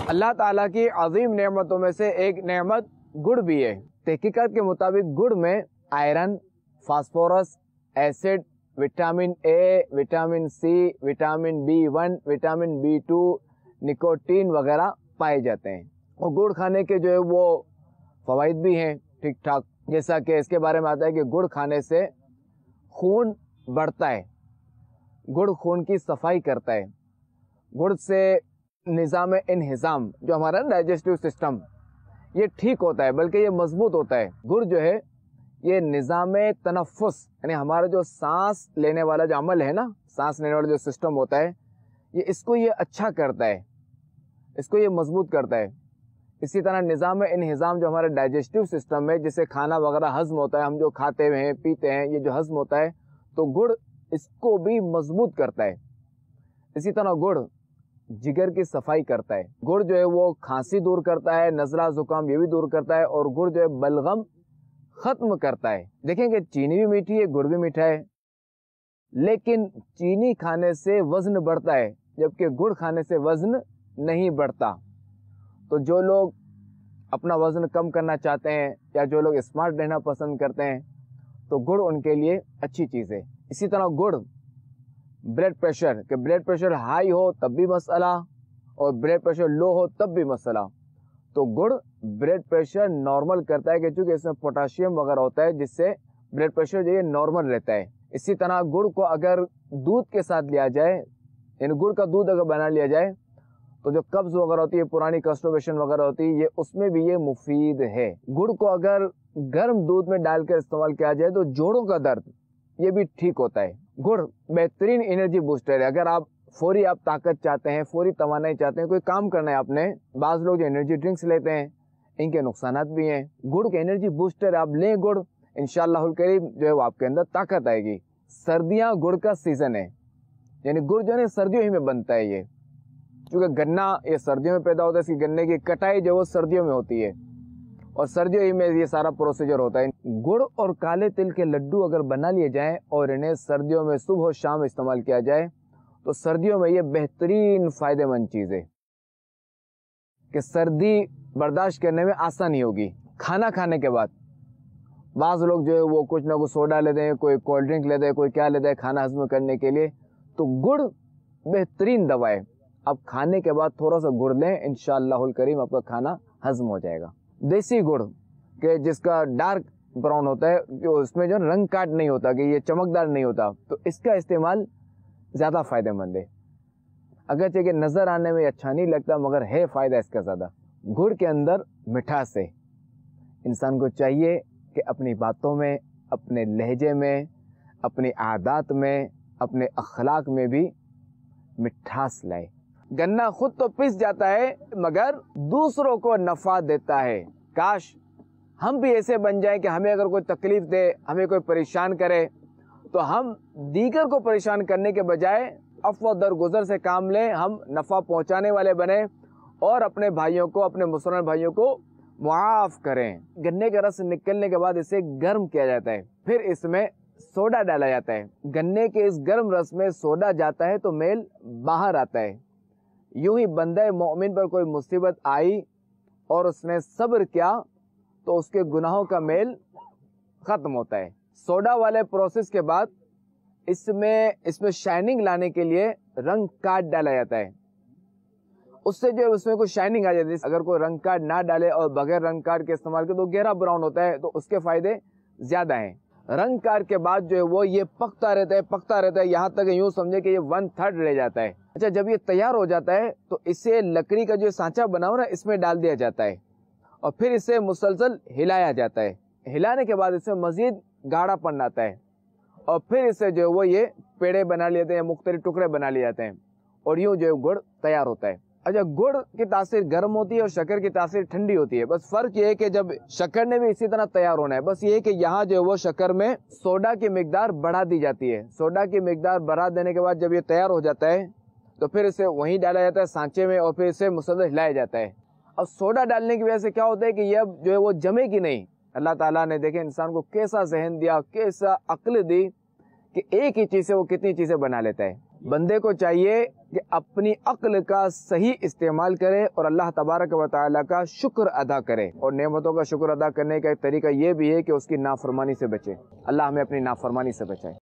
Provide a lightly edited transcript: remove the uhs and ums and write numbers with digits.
اللہ تعالیٰ کی عظیم نعمتوں میں سے ایک نعمت گڑ بھی ہے۔ تحقیقات کے مطابق گڑ میں iron, phosphorus, acid, vitamin A, vitamin C, vitamin B1، vitamin B2، nicotine وغیرہ پائے جاتے ہیں۔ اور گڑ کھانے کے جو ہے وہ فوائد بھی ہیں ٹھیک ٹھاک، جیسا کہ اس کے بارے میں آتا ہے کہ گڑ کھانے سے خون بڑھتا ہے، گڑ خون کی صفائی کرتا ہے، گڑ سے نظام انہضام جو ہمارا ڈائجسٹو سسٹم یہ ٹھیک ہوتا ہے، بلکہ یہ مضبوط ہوتا ہے۔ گڑ جو ہے یہ نظام تنفس، یعنی ہمارا جو سانس لینے والا جو عمل ہے نا، سانس لینے والا جو سسٹم ہوتا ہے، اس کو یہ اچھا کرتا ہے، اس کو یہ مضبوط کرتا ہے۔ اسی طرح نظام انہضام جو ہمارا ڈائجسٹو سسٹم ہے، جسے کھانا وغیرہ ہضم ہوتا ہے، ہم جو کھاتے ہیں پیتے ہیں یہ جو ہضم ہوتا ہے، تو گڑ اس کو بھی مضبوط کرتا ہے۔ اسی طرح گڑ جگر کی صفائی کرتا ہے، گڑ جو ہے وہ کھانسی دور کرتا ہے، نزلہ زکام یہ بھی دور کرتا ہے، اور گڑ جو ہے بلغم ختم کرتا ہے۔ دیکھیں کہ چینی بھی میٹھی ہے، گڑ بھی میٹھا ہے، لیکن چینی کھانے سے وزن بڑھتا ہے جبکہ گڑ کھانے سے وزن نہیں بڑھتا۔ تو جو لوگ اپنا وزن کم کرنا چاہتے ہیں یا جو لوگ اسمارٹ رہنا پسند کرتے ہیں تو گڑ ان کے لیے اچھی چیز ہے۔ اسی طرح گڑ بلڈ پریشر، کہ بلڈ پریشر ہائی ہو تب بھی مسئلہ اور بلڈ پریشر لو ہو تب بھی مسئلہ، تو گڑ بلڈ پریشر نارمل کرتا ہے، کہ چونکہ اس میں پوٹاشیم وغیرہ ہوتا ہے جس سے بلڈ پریشر جو ہے نارمل رہتا ہے۔ اسی طرح گڑ کو اگر دودھ کے ساتھ لیا جائے، یعنی گڑ کا دودھ اگر بنا لیا جائے تو جو قبض وغیرہ ہوتی ہے، پرانی کانسٹیپیشن وغیرہ ہوتی ہے، یہ اس میں بھی یہ مفید ہے۔ گڑ کو اگر گرم دودھ میں ڈال کر استعمال کیا جائے تو جوڑوں کا درد یہ بھی ٹھیک ہوتا ہے۔ گڑ بہترین انرجی بوسٹر ہے۔ اگر آپ فوری طاقت چاہتے ہیں، فوری توانائی چاہتے ہیں، کوئی کام کرنا ہے آپ نے، بعض لوگ جو انرجی ڈرنکس لیتے ہیں ان کے نقصانات بھی ہیں۔ گڑ کے انرجی بوسٹر آپ لیں گڑ، انشاءاللہ الکریم جو ہے وہ آپ کے اندر طاقت آئے گی۔ سردیاں گڑ کا سیزن ہے، یعنی گڑ جو ہے سردیوں ہی میں بنتا ہے یہ، کیونکہ گنا یہ سردیوں میں پیدا ہوتا ہے، اس کی گنے کی کٹائی جو وہ سردیوں میں ہوتی ہے اور سردیوں ہی میں یہ سارا پروسیجر ہوتا ہے۔ گڑ اور کالے تل کے لڈو اگر بنا لیے جائیں اور انہیں سردیوں میں صبح و شام استعمال کیا جائے تو سردیوں میں یہ بہترین فائدہ مند چیز ہے کہ سردی برداشت کرنے میں آسانی ہوگی۔ کھانا کھانے کے بعد بعض لوگ جو ہے وہ کچھ نہ کچھ سوڈا لیتے ہیں، کوئی کولڈ ڈرنک لیتے ہیں، کوئی کیا لیتا ہے کھانا ہضم کرنے کے لیے، تو گڑ بہترین دوا ہے۔ اب کھانے کے بعد تھوڑا سا گڑ لیں، انشاءاللہ الکریم آپ کا کھانا ہضم ہو جائے گا۔ دیسی گڑ کہ جس کا ڈارک براؤن ہوتا ہے، جو اس میں جو رنگ کاٹ نہیں ہوتا، کہ یہ چمکدار نہیں ہوتا، تو اس کا استعمال زیادہ فائدہ مند ہے۔ اگرچہ کہ نظر آنے میں اچھا نہیں لگتا مگر ہے فائدہ اس کا زیادہ۔ گڑ کے اندر مٹھاس ہے، انسان کو چاہیے کہ اپنی باتوں میں، اپنے لہجے میں، اپنی عادات میں، اپنے اخلاق میں بھی مٹھاس لائے۔ گنا خود تو پس جاتا ہے مگر دوسروں کو نفع دیتا ہے۔ کاش ہم بھی ایسے بن جائیں کہ ہمیں اگر کوئی تکلیف دے، ہمیں کوئی پریشان کرے تو ہم دیگر کو پریشان کرنے کے بجائے عفو درگزر سے کام لیں، ہم نفع پہنچانے والے بنیں اور اپنے بھائیوں کو، اپنے مسلمان بھائیوں کو معاف کریں۔ گنے کا رس نکلنے کے بعد اسے گرم کیا جاتا ہے، پھر اس میں سوڈا ڈالا جاتا ہے۔ گنے کے اس گرم رس میں سوڈا جاتا ہے تو میل باہر آتا ہے۔ یوں ہی بندہ مومن پر کوئی مصیبت آئی اور اس نے صبر کیا تو اس کے گناہوں کا میل ختم ہوتا ہے۔ سوڈا والے پروسیس کے بعد اس میں شائننگ لانے کے لیے رنگ کاٹ ڈالا جاتا ہے، اس سے جو اس میں کوئی شائننگ آ جاتی ہے۔ اگر کوئی رنگ کاٹ نہ ڈالے اور بغیر رنگ کاٹ کے استعمال کرے تو گہرا براؤن ہوتا ہے، تو اس کے فائدے زیادہ ہیں۔ رنگ کاٹ کے بعد جو ہے وہ یہ پکتا رہتا ہے یہاں تک یوں سمجھے کہ یہ 1/3 رہ جاتا ہے۔ اچھا، جب یہ تیار ہو جاتا ہے تو اسے لکڑی کا جو سانچہ بنا ہوا نا اس میں ڈال دیا جاتا ہے اور پھر اسے مسلسل ہلایا جاتا ہے۔ ہلانے کے بعد اس میں مزید گاڑھا پن آتا ہے اور پھر اسے جو ہے وہ یہ پیڑے بنا لیتے ہیں، مختلف ٹکڑے بنا لیے جاتے ہیں اور یوں جو ہے گڑ تیار ہوتا ہے۔ اچھا، گڑ کی تاثیر گرم ہوتی ہے اور شکر کی تاثیر ٹھنڈی ہوتی ہے۔ بس فرق یہ ہے کہ جب شکر نے بھی اسی طرح تیار ہونا ہے، بس یہ ہے کہ یہاں جو ہے وہ شکر میں سوڈا کی مقدار بڑھا دی جاتی ہے۔ سوڈا کی مقدار بڑھا دینے کے بعد جب یہ تیار ہو جاتا ہے تو پھر اسے وہیں ڈالا جاتا ہے سانچے میں اور پھر اسے مسلسل ہلایا جاتا ہے۔ اب سوڈا ڈالنے کی وجہ سے کیا ہوتا ہے کہ یہ اب جو ہے وہ جمے گی نہیں۔ اللہ تعالیٰ نے دیکھیں انسان کو کیسا ذہن دیا، کیسا عقل دی کہ ایک ہی چیز سے وہ کتنی چیزیں بنا لیتا ہے۔ بندے کو چاہیے کہ اپنی عقل کا صحیح استعمال کرے اور اللہ تبارک و تعالیٰ کا شکر ادا کرے، اور نعمتوں کا شکر ادا کرنے کا ایک طریقہ یہ بھی ہے کہ اس کی نافرمانی سے بچے۔ اللہ ہمیں اپنی نافرمانی سے بچائے۔